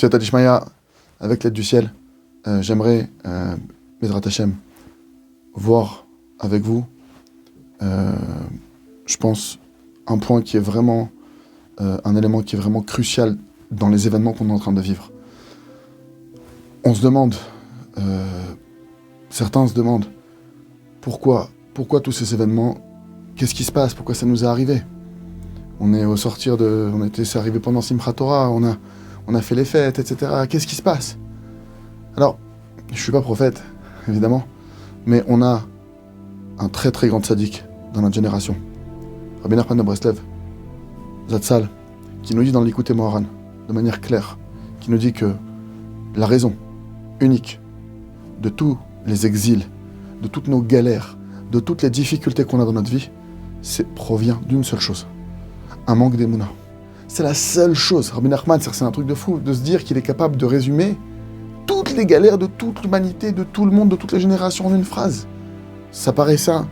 C'est Adishmaya, avec l'aide du ciel, j'aimerais, Bezrat Hashem, voir avec vous, je pense, un point qui est vraiment, un élément qui est vraiment crucial dans les événements qu'on est en train de vivre. On se demande, certains se demandent, pourquoi tous ces événements, qu'est-ce qui se passe, pourquoi ça nous est arrivé? On est c'est arrivé pendant Simchat Torah, on a fait les fêtes, etc. Qu'est-ce qui se passe? Alors, je suis pas prophète, évidemment, mais on a un très très grand tzaddik dans notre génération, Rabbi Nachman de Breslev, Zatzal, qui nous dit dans l'Ikouté Moharan, de manière claire, qui nous dit que la raison unique de tous les exils, de toutes nos galères, de toutes les difficultés qu'on a dans notre vie, provient d'une seule chose, un manque d'émouna. C'est la seule chose. Rabbi Nachman, c'est un truc de fou, de se dire qu'il est capable de résumer toutes les galères de toute l'humanité, de tout le monde, de toutes les générations en une phrase. Ça paraît ça.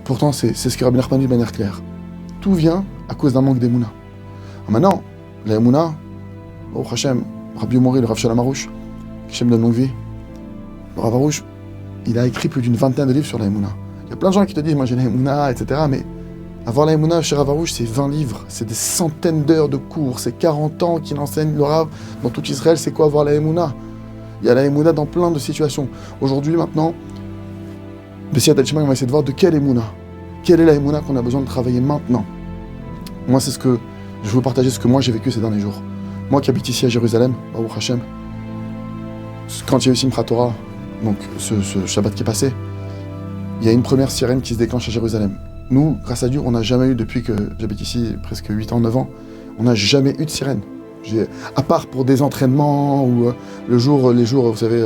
Pourtant, c'est ce que Rabbi Nachman dit de manière claire. Tout vient à cause d'un manque d'émouna. Maintenant, la émouna, oh Hachem, Rabbi Mori, le Rav Shalom Arouche, Hachem de longue vie, le Rav Arouche, il a écrit plus d'une vingtaine de livres sur la émouna. Il y a plein de gens qui te disent, moi j'ai la émouna, etc. Mais avoir la émouna chez Rav Arouche, c'est 20 livres, c'est des centaines d'heures de cours, c'est 40 ans qu'il enseigne le Rav dans tout Israël, c'est quoi avoir la émouna? Il y a la émouna dans plein de situations. Aujourd'hui, maintenant, Bessiat Al-Shema, on va essayer de voir de quelle émouna. Quelle est la émouna qu'on a besoin de travailler maintenant? Moi, c'est ce que je veux partager, ce que moi j'ai vécu ces derniers jours. Moi qui habite ici à Jérusalem, Baruch Hashem, quand il y a eu Simchat Torah, donc ce Shabbat qui est passé, il y a une première sirène qui se déclenche à Jérusalem. Nous, grâce à Dieu, on n'a jamais eu, depuis que j'habite ici, presque 8 ans, 9 ans, on n'a jamais eu de sirène. À part pour des entraînements, ou les jours, vous savez,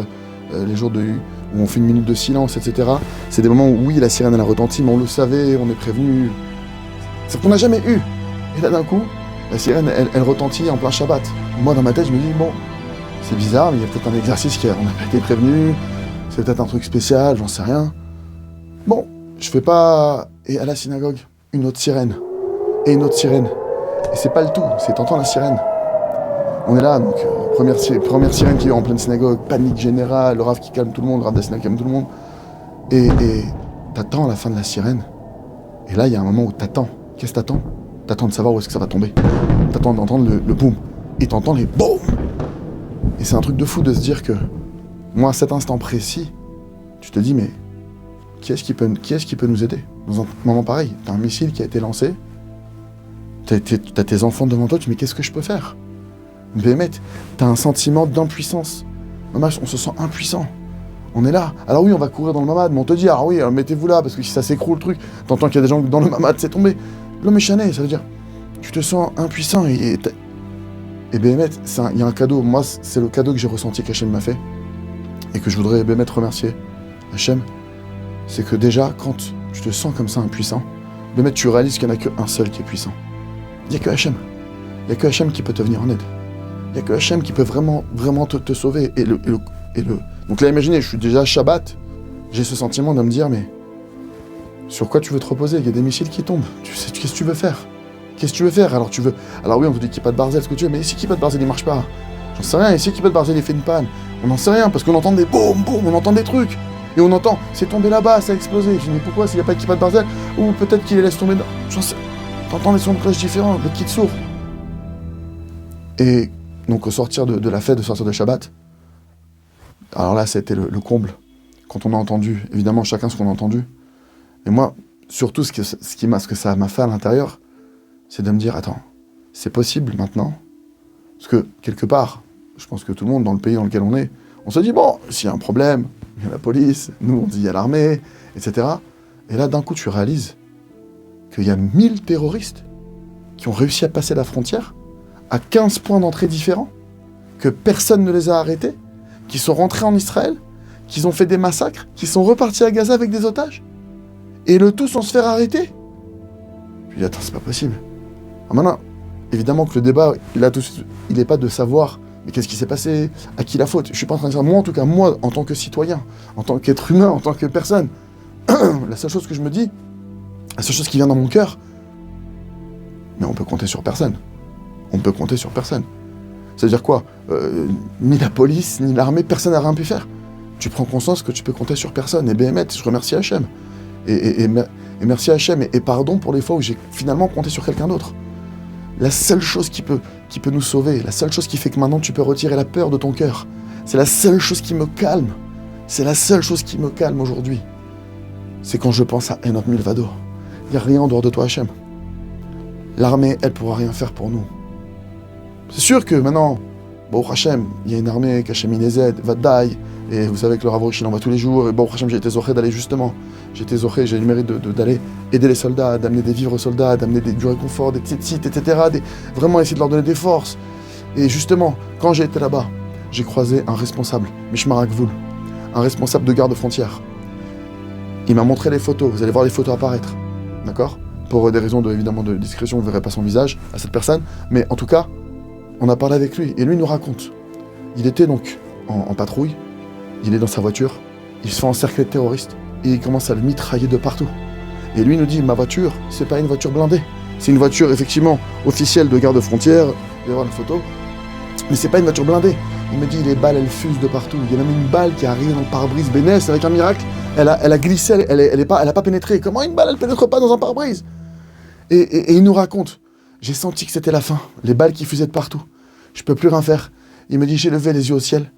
les jours où on fait une minute de silence, etc. C'est des moments où, oui, la sirène, elle a retenti, mais on le savait, on est prévenu. C'est qu'on n'a jamais eu. Et là, d'un coup, la sirène, elle retentit en plein Shabbat. Moi, dans ma tête, je me dis, bon, c'est bizarre, mais il y a peut-être un exercice on n'a pas été prévenu, c'est peut-être un truc spécial, j'en sais rien. Bon, je fais pas... Et à la synagogue, une autre sirène. Et une autre sirène. Et c'est pas le tout, c'est t'entends la sirène. On est là, donc, première sirène qui est en pleine synagogue, panique générale, le Rav qui calme tout le monde, le Rav de la synagogue qui calme tout le monde. Et t'attends la fin de la sirène. Et là, il y a un moment où t'attends. Qu'est-ce que t'attends? T'attends de savoir où est-ce que ça va tomber. T'attends d'entendre le boum. Et t'entends les boum. Et c'est un truc de fou de se dire que, moi, à cet instant précis, tu te dis, mais qui est-ce qui peut nous aider? Dans un moment pareil, t'as un missile qui a été lancé, t'as tes enfants devant toi, tu te dis, mais qu'est-ce que je peux faire? Béhémet, t'as un sentiment d'impuissance. Maman, on se sent impuissant. On est là. Alors oui, on va courir dans le mamad, mais on te dit, ah oui, mettez-vous là, parce que si ça s'écroule le truc, t'entends qu'il y a des gens dans le mamad, c'est tombé. L'homme est chané, ça veut dire, tu te sens impuissant et Béhémet, il y a un cadeau. Moi, c'est le cadeau que j'ai ressenti qu'Hachem m'a fait et que je voudrais Béhémet remercier Hachem. C'est que déjà, quand tu te sens comme ça impuissant, Béhémet, tu réalises qu'il n'y en a qu'un seul qui est puissant. Il n'y a que Hachem. Il n'y a que Hachem qui peut te venir en aide. Il n'y a que Hachem qui peut vraiment te sauver. Donc là, imaginez, je suis déjà Shabbat, j'ai ce sentiment de me dire, mais sur quoi tu veux te reposer? Il y a des missiles qui tombent. Qu'est-ce que tu veux faire? Qu'est-ce que tu veux faire? Alors oui, on te dit qu'il n'y a pas de barzel, ce que tu veux, mais si qu'il n'y a pas de barzel, il marche pas. J'en sais rien, et si qu'il n'y a pas de barzel, il fait une panne. On n'en sait rien, parce qu'on entend des boum, boum, on entend des trucs. Et on entend, c'est tombé là-bas, ça a explosé. Je dis, mais pourquoi s'il n'y a pas de kippa de barzel? Ou peut-être qu'il les laisse tomber. J'en sais. T'entends des sons de cloche différents, le kit sourd. Et donc au sortir de la fête, de sortir de Shabbat, alors là, ça a été le comble. Quand on a entendu, évidemment, chacun ce qu'on a entendu. Et moi, surtout, ce que ça m'a fait à l'intérieur, c'est de me dire, attends, c'est possible maintenant? Parce que, quelque part, je pense que tout le monde, dans le pays dans lequel on est, on se dit, bon, s'il y a un problème, il y a la police, nous, on dit, il y a l'armée, etc. Et là, d'un coup, tu réalises qu'il y a 1000 terroristes qui ont réussi à passer la frontière à 15 points d'entrée différents, que personne ne les a arrêtés, qui sont rentrés en Israël, qui ont fait des massacres, qui sont repartis à Gaza avec des otages, et le tout sans se faire arrêter. Je dis, attends, c'est pas possible. Alors maintenant, évidemment que le débat, il n'est pas de savoir, mais qu'est-ce qui s'est passé, à qui la faute. Je suis pas en train de dire, moi en tout cas, moi, en tant que citoyen, en tant qu'être humain, en tant que personne, la seule chose que je me dis, la seule chose qui vient dans mon cœur, mais on peut compter sur personne. On peut compter sur personne. C'est-à-dire quoi? ni la police, ni l'armée, personne n'a rien pu faire. Tu prends conscience que tu peux compter sur personne. Et Béhémet, je remercie Hachem. Et merci Hachem. Et pardon pour les fois où j'ai finalement compté sur quelqu'un d'autre. La seule chose qui peut nous sauver, la seule chose qui fait que maintenant tu peux retirer la peur de ton cœur, c'est la seule chose qui me calme. C'est la seule chose qui me calme aujourd'hui. C'est quand je pense à Enot Milvado. Il n'y a rien en dehors de toi, Hachem. L'armée, elle ne pourra rien faire pour nous. C'est sûr que maintenant, Baruch Hachem, il y a une armée qu'Hachem il les aide, Vadaï, et vous savez que le Rav Rosh, il en va tous les jours, et Baruch Hachem, j'ai été zoché d'aller justement. J'ai été zoché, j'ai eu le mérite d'aller aider les soldats, d'amener des vivres aux soldats, d'amener du réconfort, des tzitzit, etc. Vraiment essayer de leur donner des forces. Et justement, quand j'ai été là-bas, j'ai croisé un responsable, Mishmar HaGvul, un responsable de garde-frontière. Il m'a montré les photos, vous allez voir les photos apparaître, d'accord? Pour des raisons évidemment de discrétion, vous ne verrez pas son visage à cette personne, mais en tout cas, on a parlé avec lui, et lui il nous raconte. Il était donc en patrouille, il est dans sa voiture, il se fait encercler de terroristes, et il commence à le mitrailler de partout. Et lui nous dit, ma voiture, c'est pas une voiture blindée, c'est une voiture effectivement officielle de garde-frontière, vous allez voir la photo, mais c'est pas une voiture blindée. Il me dit, les balles, elles fusent de partout. Il y a même une balle qui arrive dans le pare-brise. Bénès, avec un miracle, elle a glissé, elle a pas pénétré. Comment une balle, elle pénètre pas dans un pare-brise? Et il nous raconte, j'ai senti que c'était la fin. Les balles qui fusaient de partout. Je peux plus rien faire. Il me dit, j'ai levé les yeux au ciel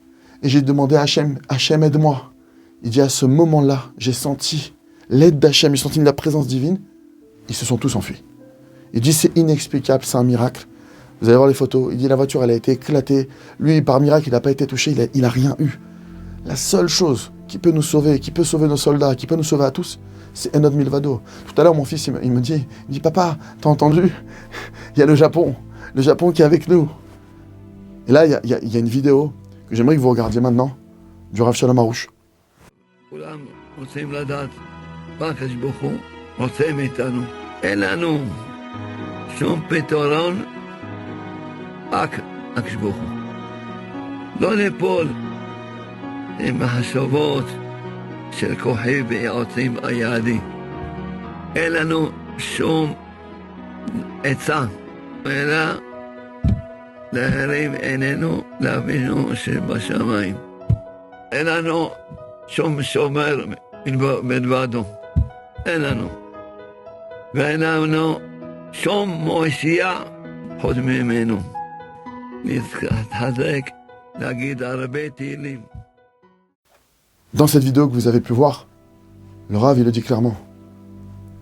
et j'ai demandé à Hachem, Hachem, aide-moi. Il dit, à ce moment-là, j'ai senti l'aide d'Hachem, j'ai senti la présence divine. Ils se sont tous enfuis. Il dit, c'est inexplicable, c'est un miracle. Vous allez voir les photos, il dit la voiture elle a été éclatée, lui par miracle il n'a pas été touché, il a rien eu. La seule chose qui peut nous sauver, qui peut sauver nos soldats, qui peut nous sauver à tous, c'est Enot Milvado. Tout à l'heure mon fils il me dit, papa, t'as entendu? Il y a le Japon qui est avec nous. Et là il y a une vidéo que j'aimerais que vous regardiez maintenant, du Rav Shalom Aroush. רק הקדוש ברוך הוא. לא ליפול עם מחשבות של כוחי ויועצים היהודי. אין לנו שום עצה, אלא להרים עינינו לאבינו שבשמיים. אין לנו שום שומר מלבדו. אין לנו. ואין לנו שום מושיע חוץ ממנו. Dans cette vidéo que vous avez pu voir, le Rav il le dit clairement.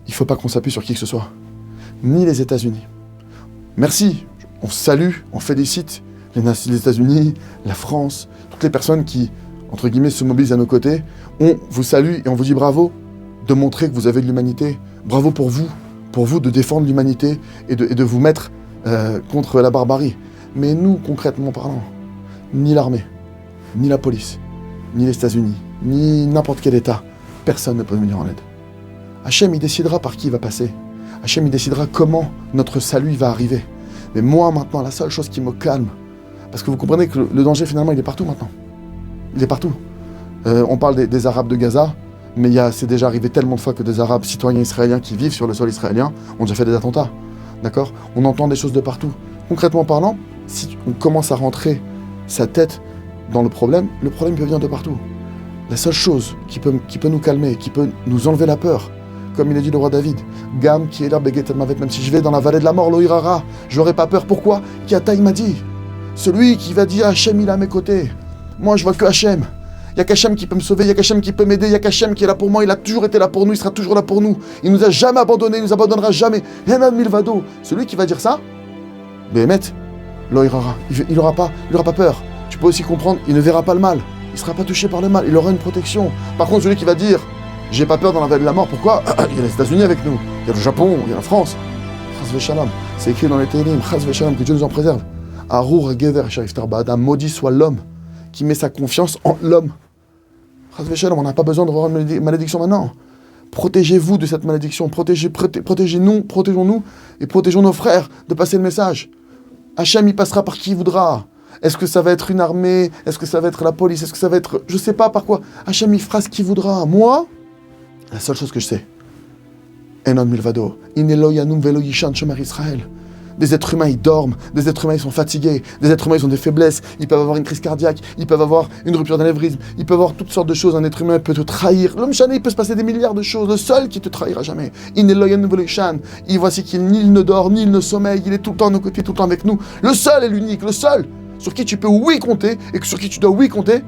Il ne faut pas qu'on s'appuie sur qui que ce soit, ni les États-Unis. Merci, on salue, on félicite les États-Unis, la France, toutes les personnes qui, entre guillemets, se mobilisent à nos côtés. On vous salue et on vous dit bravo de montrer que vous avez de l'humanité. Bravo pour vous de défendre l'humanité et de vous mettre contre la barbarie. Mais nous, concrètement parlant, ni l'armée, ni la police, ni les États-Unis, ni n'importe quel État, personne ne peut venir en aide. Hachem, il décidera par qui il va passer. Hachem, il décidera comment notre salut va arriver. Mais moi, maintenant, la seule chose qui me calme, parce que vous comprenez que le danger, finalement, il est partout maintenant. Il est partout. On parle des Arabes de Gaza, mais c'est déjà arrivé tellement de fois que des Arabes citoyens israéliens qui vivent sur le sol israélien ont déjà fait des attentats. D'accord? On entend des choses de partout. Concrètement parlant, si on commence à rentrer sa tête dans le problème peut venir de partout. La seule chose qui peut nous calmer, qui peut nous enlever la peur, comme il a dit le roi David, Gam qui est là, même si je vais dans la vallée de la mort, l'Oirara, j'aurai pas peur. Pourquoi? Kiata il m'a dit, celui qui va dire Hachem il est à mes côtés. Moi je vois que Hachem. Il y a qu'Hachem qui peut me sauver, il y a qu'Hachem qui peut m'aider, il y a qu'Hachem qui est là pour moi, il a toujours été là pour nous, il sera toujours là pour nous. Il nous a jamais abandonnés, il nous abandonnera jamais. Enot Milvado. Celui qui va dire ça, Béhémet, l'Oirara, il aura pas peur. Tu peux aussi comprendre, il ne verra pas le mal. Il ne sera pas touché par le mal, il aura une protection. Par contre, celui qui va dire, j'ai pas peur dans la vallée de la mort, pourquoi? Il y a les États-Unis avec nous, il y a le Japon, il y a la France. Chas v'shalom, c'est écrit dans les Télim, Chas v'shalom, que Dieu nous en préserve. Arur gever sharif tarbada, maudit soit l'homme qui met sa confiance en l'homme. Chas v'shalom, on n'a pas besoin de revoir une malédiction maintenant. Protégez-vous de cette malédiction, protégeons-nous et protégeons nos frères de passer le message. Hachem, il passera par qui il voudra. Est-ce que ça va être une armée? Est-ce que ça va être la police? Est-ce que ça va être... Je sais pas par quoi. Hachem, il fera ce qu'il voudra. Moi, la seule chose que je sais, Enot Milvado, Inelo Yanum Velo Yishan Shomer Israël. Des êtres humains, ils dorment. Des êtres humains, ils sont fatigués. Des êtres humains, ils ont des faiblesses. Ils peuvent avoir une crise cardiaque. Ils peuvent avoir une rupture d'anévrisme. Ils peuvent avoir toutes sortes de choses. Un être humain peut te trahir. L'homme chané, il peut se passer des milliards de choses. Le seul qui te trahira jamais. Il n'est loyan volechan. Il voici qu'il ni il ne dort, ni il ne sommeille. Il est tout le temps à nos côtés, tout le temps avec nous. Le seul est l'unique. Le seul sur qui tu peux oui compter et sur qui tu dois oui compter.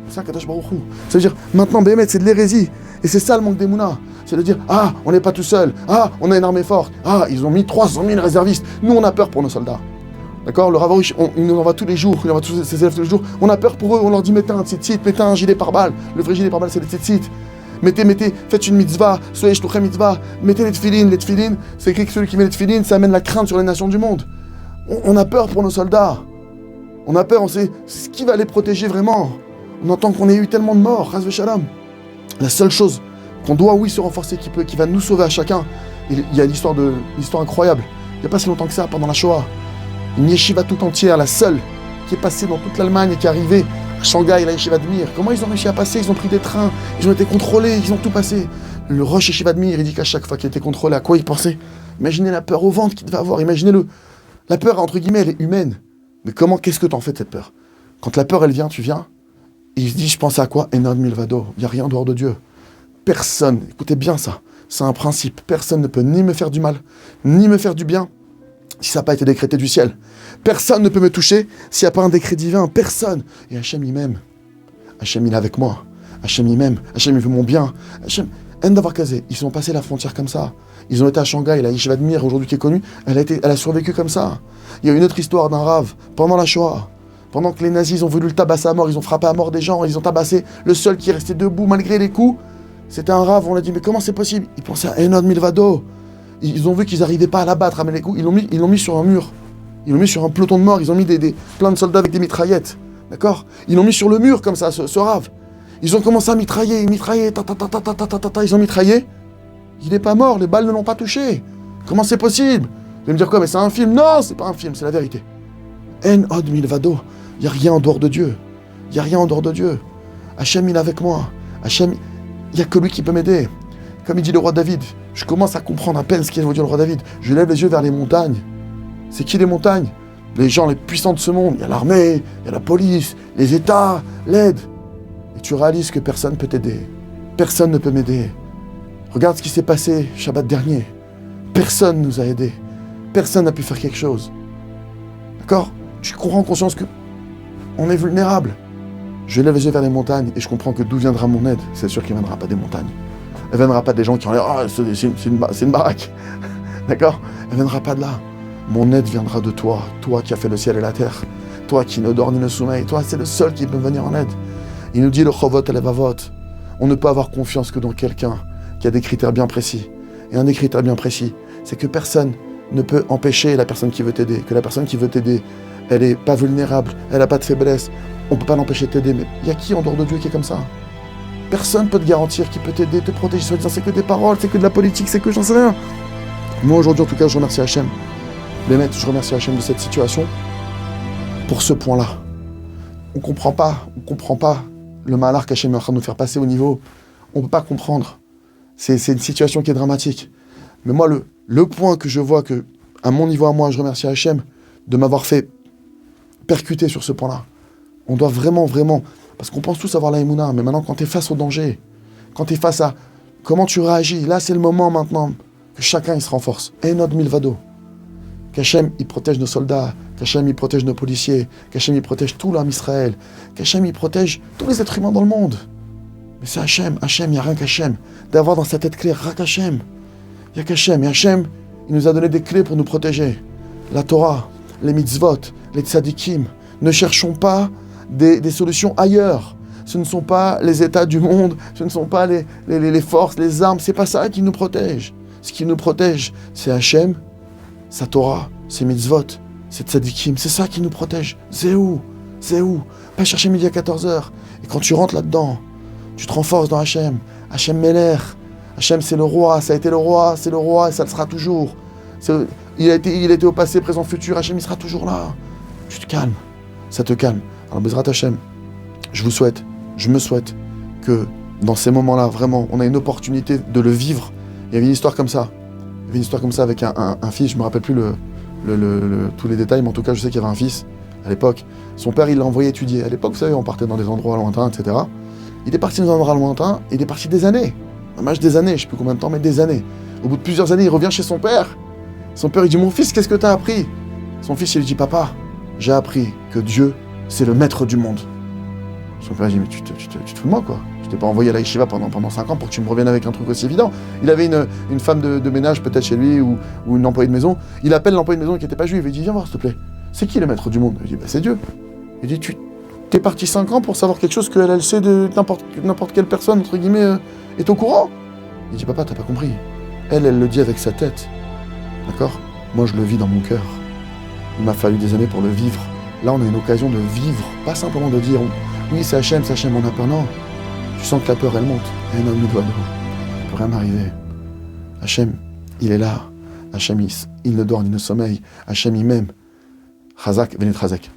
C'est un Kadosh Baruch Hu. Ça veut dire, maintenant, Béhémet, c'est de l'hérésie. Et c'est ça le manque d'Emouna. C'est de dire, ah, on n'est pas tout seul. Ah, on a une armée forte. Ah, ils ont mis 300 000 réservistes. Nous, on a peur pour nos soldats. D'accord? Le Rav Arush, il nous envoie tous les jours. Il envoie tous ses élèves tous les jours. On a peur pour eux. On leur dit, mettez un tzitzit, mettez un gilet pare-balles. Le vrai gilet pare-balles, c'est le tzitzit. Mettez, faites une mitzvah. Soyez shluchem mitzvah. Mettez les tefilines. Les tefilines, c'est écrit que celui qui met les tefilines, ça amène la crainte sur les nations du monde. On a peur pour nos soldats. On a peur, on sait ce qui va les protéger vraiment. On entend qu'on ait eu tellement de morts, Chas v'Shalom. La seule chose qu'on doit, oui, se renforcer, qui va nous sauver à chacun, il y a l'histoire incroyable. Il n'y a pas si longtemps que ça, pendant la Shoah. Une yeshiva tout entière, la seule, qui est passée dans toute l'Allemagne et qui est arrivée à Shanghai, la yeshiva de Mir. Comment ils ont réussi à passer? Ils ont pris des trains, ils ont été contrôlés, ils ont tout passé. Le Rosh yeshiva de Mir, il dit qu'à chaque fois qu'il était contrôlé, à quoi il pensait? Imaginez la peur au ventre qu'il devait avoir, imaginez-le. La peur, entre guillemets, elle est humaine. Mais qu'est-ce que t'en fais de cette peur? Quand la peur, elle vient, tu viens. Et il se dit, je pense à quoi? Enod milvado. Il n'y a rien dehors de Dieu. Personne, écoutez bien ça, c'est un principe. Personne ne peut ni me faire du mal, ni me faire du bien, si ça n'a pas été décrété du ciel. Personne ne peut me toucher s'il n'y a pas un décret divin. Personne. Et Hachem, il m'aime. Hachem, il est avec moi. Hachem, il m'aime. Hachem, il veut mon bien. Hachem, Endavarkazé, ils ont passé la frontière comme ça. Ils ont été à Shanghai, la yeshiva de Mir, aujourd'hui qui est connue, elle a survécu comme ça. Il y a une autre histoire d'un rave, pendant la Shoah. Pendant que les nazis ont voulu le tabasser à mort, ils ont frappé à mort des gens, ils ont tabassé le seul qui est resté debout malgré les coups. C'était un rave, on l'a dit, mais comment c'est possible? Ils pensaient à Enod Milvado. Ils ont vu qu'ils n'arrivaient pas à l'abattre, à mettre les coups. Ils l'ont mis sur un mur. Ils l'ont mis sur un peloton de mort. Ils ont mis plein de soldats avec des mitraillettes. D'accord? Ils l'ont mis sur le mur comme ça, ce rave. Ils ont commencé à mitrailler, ils ont mitraillé. Il n'est pas mort, les balles ne l'ont pas touché. Comment c'est possible? Vous allez me dire quoi? Mais c'est un film? Non, c'est pas un film, c'est la vérité. Enod Milvado. Il n'y a rien en dehors de Dieu. Il n'y a rien en dehors de Dieu. Hachem, il est avec moi. Hachem, il n'y a que lui qui peut m'aider. Comme il dit le roi David, je commence à comprendre à peine ce qu'il veut dire le roi David. Je lève les yeux vers les montagnes. C'est qui les montagnes? Les gens les puissants de ce monde. Il y a l'armée, il y a la police, les États, l'aide. Et tu réalises que personne ne peut t'aider. Personne ne peut m'aider. Regarde ce qui s'est passé Shabbat dernier. Personne ne nous a aidés. Personne n'a pu faire quelque chose. D'accord? Tu prends conscience que on est vulnérable. Je lève les yeux vers les montagnes et je comprends que d'où viendra mon aide. C'est sûr qu'il ne viendra pas des montagnes. Elle ne viendra pas des gens qui ont l'air, ah, c'est une baraque. D'accord? Elle ne viendra pas de là. Mon aide viendra de toi. Toi qui as fait le ciel et la terre. Toi qui ne dors ni ne sommeille. Toi, c'est le seul qui peut venir en aide. Il nous dit le chovot et le vavot. On ne peut avoir confiance que dans quelqu'un qui a des critères bien précis. Et un des critères bien précis, c'est que personne ne peut empêcher la personne qui veut t'aider. Que la personne qui veut t'aider, elle n'est pas vulnérable, elle n'a pas de faiblesse. On ne peut pas l'empêcher de t'aider. Mais il y a qui en dehors de Dieu qui est comme ça? Personne ne peut te garantir qui peut t'aider, te protéger. Soit disant, c'est que des paroles, c'est que de la politique, c'est que j'en sais rien. Moi, aujourd'hui, en tout cas, je remercie Hachem. Bémet, je remercie Hachem de cette situation. Pour ce point-là. On ne comprend pas le malheur qu'Hachem est en train de nous faire passer au niveau. On ne peut pas comprendre. C'est une situation qui est dramatique. Mais moi, le point que je vois que, à mon niveau à moi, je remercie Hachem de m'avoir fait percuter sur ce point-là. On doit vraiment, parce qu'on pense tous avoir la Emouna, mais maintenant, quand tu es face au danger, quand tu es face à comment tu réagis, là, c'est le moment maintenant que chacun, il se renforce. Enod Milvado. Qu'Hachem, il protège nos soldats, qu'Hachem, il protège nos policiers, qu'Hachem, il protège tout l'homme Israël, qu'Hachem, il protège tous les êtres humains dans le monde. Mais c'est Hachem, il n'y a rien qu'Hachem. D'avoir dans sa tête claire, rien qu'Hachem. Il n'y a qu'Hachem. Et Hachem, il nous a donné des clés pour nous protéger. La Torah, les mitzvot, les tzadikim. Ne cherchons pas des solutions ailleurs. Ce ne sont pas les États du monde, ce ne sont pas les forces, les armes. C'est pas ça qui nous protège. Ce qui nous protège, c'est Hachem, sa Torah, ses mitzvot, ses tzadikim. C'est ça qui nous protège. C'est où? Pas chercher midi à 14h. Et quand tu rentres là-dedans, tu te renforces dans Hachem. Hachem Meler. Hachem, c'est le roi, ça a été le roi, c'est le roi et ça le sera toujours. Il a été au passé, présent, futur. Hachem, il sera toujours là. Tu te calmes. Ça te calme. Alors, Bezrat Hachem, je me souhaite que dans ces moments-là, vraiment, on a une opportunité de le vivre. Il y avait une histoire comme ça. Avec un fils, je ne me rappelle plus tous les détails, mais en tout cas, je sais qu'il y avait un fils à l'époque. Son père, il l'a envoyé étudier. À l'époque, vous savez, on partait dans des endroits lointains, etc. Il est parti dans un endroit lointain, il est parti des années. Un match des années, je sais plus combien de temps, mais des années. Au bout de plusieurs années, il revient chez son père. Son père, il dit, mon fils, qu'est-ce que t'as appris? Son fils, il lui dit, papa, j'ai appris que Dieu, c'est le maître du monde. Son père, il dit, mais tu te fous de moi, quoi. Je t'ai pas envoyé à la yeshiva pendant 5 ans pour que tu me reviennes avec un truc aussi évident. Il avait une femme de ménage peut-être chez lui ou une employée de maison. Il appelle l'employée de maison qui n'était pas juive. Il dit, viens voir, s'il te plaît. C'est qui le maître du monde? Il dit, bah, c'est Dieu. Il dit, tu t'es parti 5 ans pour savoir quelque chose qu'elle sait de n'importe quelle personne, entre guillemets, est au courant. Il dit, papa, t'as pas compris. Elle le dit avec sa tête. D'accord? Moi, je le vis dans mon cœur. Il m'a fallu des années pour le vivre. Là, on a une occasion de vivre, pas simplement de dire, oui, c'est Hachem, on a peur. Non. Tu sens que la peur, elle monte. Et un homme nous doit d'eau. Il ne peut rien m'arriver. Hachem, il est là. Hachem, il ne dort ni ne sommeille. Hachem, il m'aime. Chazak, venez Chazak.